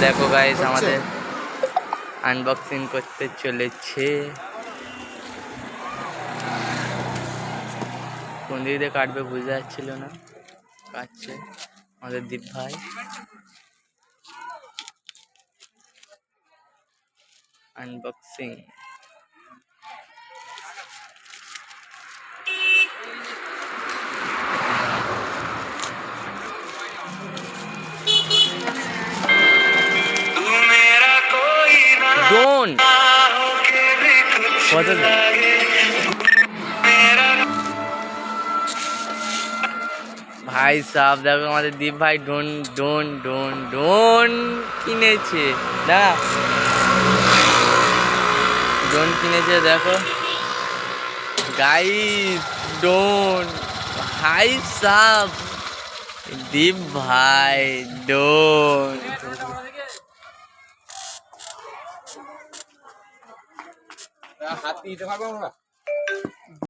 দেখো গাইস আমাদের আনবক্সিং করতে চলেছে। কোন দিক দিয়ে কাটবে বুঝতে যাচ্ছিল না, কাটছে আমাদের দীপ ভাই। আনবক্সিং ডোন কত ভাই সাহেব, দেখো আমাদের দীপ ভাই ডোন ডোন ডোন ডোন কিনেছে। না ডোন কিনেছে, দেখো গাইস ডোন। ভাই সাহেব দীপ ভাই ডোন। হাত দিতে পারবো আমরা।